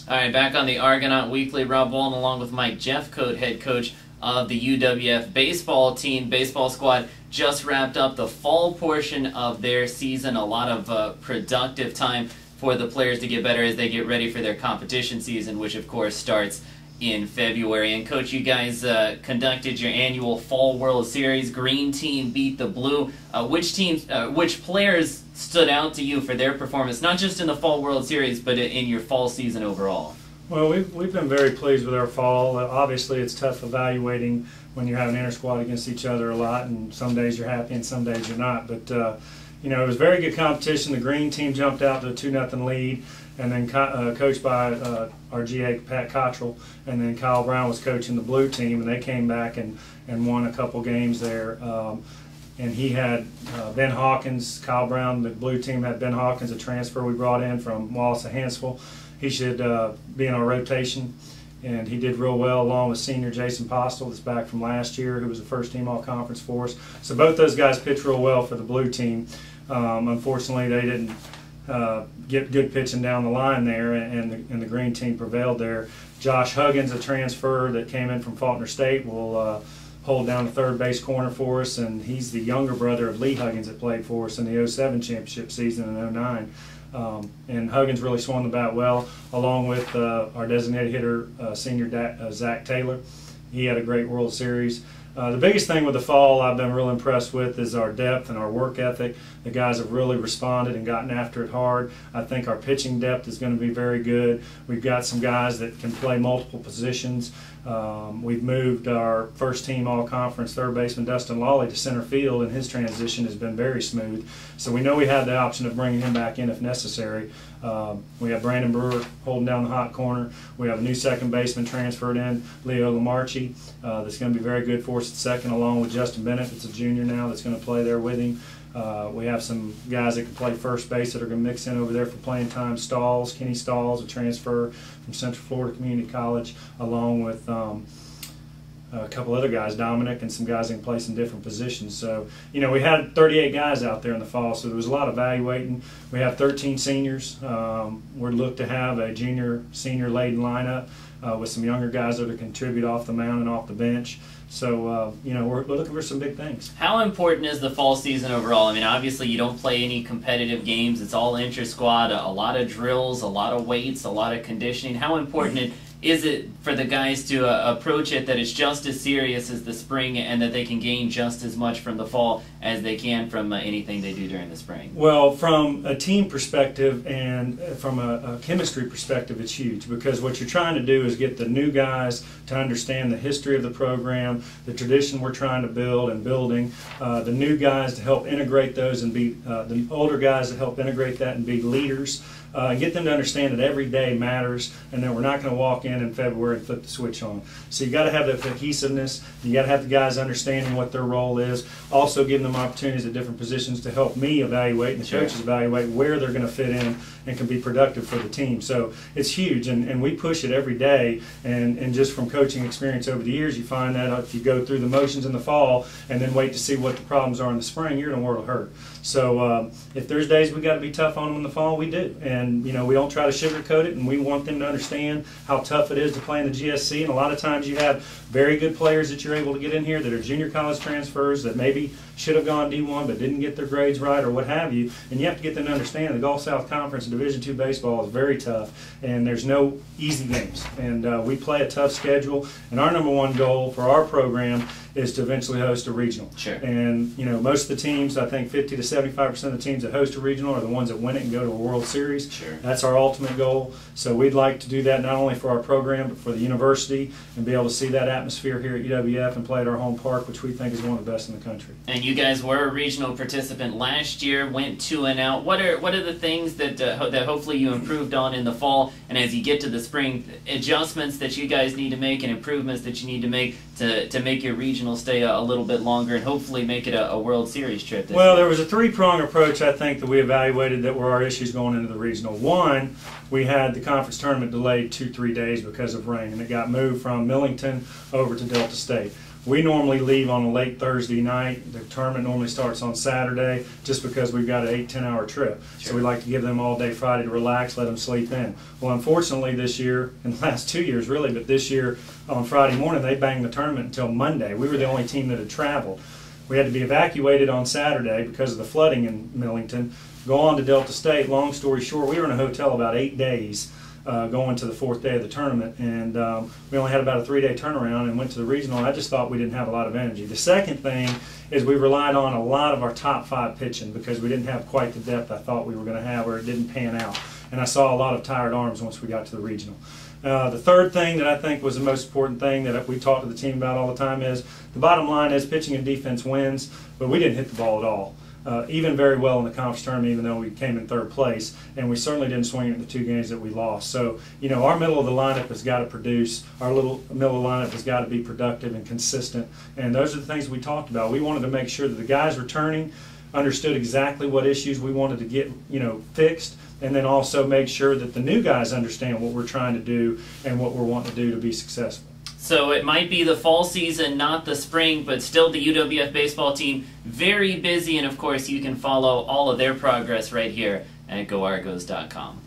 All right, back on the Argonaut Weekly. Rob Walton along with Mike Jeffcoat, head coach of the UWF baseball team. Baseball squad just wrapped up the fall portion of their season. A lot of productive time for the players to get better as they get ready for their competition season, which of course starts in February. And Coach, you guys conducted your annual Fall World Series. Green team beat the blue. Which players stood out to you for their performance, not just in the Fall World Series, but in your fall season overall? Well, we've been very pleased with our fall. Obviously, it's tough evaluating when you're having inter-squad against each other a lot, and some days you're happy and some days you're not. But you know, it was very good competition. The green team jumped out to a 2-0 lead, and then coached by our GA Pat Cottrell, and then Kyle Brown was coaching the blue team, and they came back and won a couple games there. And he had Ben Hawkins. Kyle Brown, the blue team, had Ben Hawkins, a transfer we brought in from Wallace and Hansville. He should be in our rotation, and he did real well along with senior Jason Postel, that's back from last year, who was the first team all-conference for us. So both those guys pitched real well for the blue team. Unfortunately, they didn't get good pitching down the line there, and the green team prevailed there. Josh Huggins, a transfer that came in from Faulkner State, will hold down the third base corner for us, and he's the younger brother of Lee Huggins that played for us in the 07 championship season and 09. And Huggins really swung the bat well, along with our designated hitter, senior Zach Taylor. He had a great World Series. The biggest thing with the fall I've been real impressed with is our depth and our work ethic. The guys have really responded and gotten after it hard. I think our pitching depth is going to be very good. We've got some guys that can play multiple positions. We've moved our first team all-conference third baseman Dustin Lawley to center field, and his transition has been very smooth. So we know we have the option of bringing him back in if necessary. We have Brandon Brewer holding down the hot corner. We have a new second baseman transferred in, Leo Lamarchi, that's going to be very good for us at second, along with Justin Bennett, that's a junior now, that's going to play there with him. We have some guys that can play first base that are going to mix in over there for playing time. Kenny Stalls, a transfer from Central Florida Community College, along with a couple other guys, Dominic, and some guys that can play some different positions. So, you know, we had 38 guys out there in the fall, so there was a lot of evaluating. We have 13 seniors. We're looking to have a junior-senior laden lineup with some younger guys that are contribute off the mound and off the bench. So, you know, we're looking for some big things. How important is the fall season overall? I mean, obviously you don't play any competitive games. It's all inter-squad, a lot of drills, a lot of weights, a lot of conditioning. How important is it for the guys to approach it that it's just as serious as the spring and that they can gain just as much from the fall as they can from anything they do during the spring? Well, from a team perspective and from a chemistry perspective, it's huge, because what you're trying to do is get the new guys to understand the history of the program, the tradition we're trying to build and building, the new guys to help integrate those and be the older guys to help integrate that and be leaders. Get them to understand that every day matters, and that we're not going to walk in February and flip the switch on. So you got to have that cohesiveness. You got to have the guys understanding what their role is. Also giving them opportunities at different positions to help me evaluate and the coaches evaluate where they're going to fit in and can be productive for the team. So it's huge, and we push it every day. And just from coaching experience over the years, you find that if you go through the motions in the fall and then wait to see what the problems are in the spring, you're in a world of hurt. So if there's days we got to be tough on them in the fall, we do. And you know, we don't try to sugarcoat it, and we want them to understand how tough it is to play in the GSC. And a lot of times you have very good players that you're able to get in here that are junior college transfers that maybe should have gone D1 but didn't get their grades right or what have you. And you have to get them to understand the Gulf South Conference and Division II baseball is very tough, and there's no easy games. And we play a tough schedule, and our #1 goal for our program is to eventually host a regional. Sure. And you know, most of the teams, I think 50 to 75% of the teams that host a regional are the ones that win it and go to a World Series. Sure. That's our ultimate goal. So we'd like to do that not only for our program but for the university, and be able to see that atmosphere here at UWF and play at our home park, which we think is one of the best in the country. And you guys were a regional participant last year, went 2-0. What are the things that that hopefully you improved on in the fall, and as you get to the spring, adjustments that you guys need to make and improvements that you need to make to make your regional stay a little bit longer and hopefully make it a World Series trip this year? There was a three-prong approach, I think, that we evaluated that were our issues going into the regional. One, we had the conference tournament delayed 2-3 days because of rain, and it got moved from Millington over to Delta State. We normally leave on a late Thursday night. The tournament normally starts on Saturday just because we've got an 8-10 hour trip. Sure. So we like to give them all day Friday to relax, let them sleep in. Well, unfortunately this year, in the last 2 years really, but this year on Friday morning they banged the tournament until Monday. We were the only team that had traveled. We had to be evacuated on Saturday because of the flooding in Millington, go on to Delta State. Long story short, we were in a hotel about 8 days going to the 4th day of the tournament, and we only had about a 3-day turnaround and went to the regional, and I just thought we didn't have a lot of energy. The second thing is we relied on a lot of our top 5 pitching because we didn't have quite the depth I thought we were going to have, or it didn't pan out. And I saw a lot of tired arms once we got to the regional. The third thing that I think was the most important thing that we talk to the team about all the time is the bottom line is pitching and defense wins, but we didn't hit the ball at all. Even very well in the conference tournament, even though we came in 3rd place, and we certainly didn't swing it in the 2 games that we lost. So, you know, our middle of the lineup has got to produce. Our little middle of the lineup has got to be productive and consistent, and those are the things we talked about. We wanted to make sure that the guys returning understood exactly what issues we wanted to get, you know, fixed, and then also make sure that the new guys understand what we're trying to do and what we're wanting to do to be successful. So it might be the fall season, not the spring, but still the UWF baseball team very busy, and of course you can follow all of their progress right here at GoArgos.com.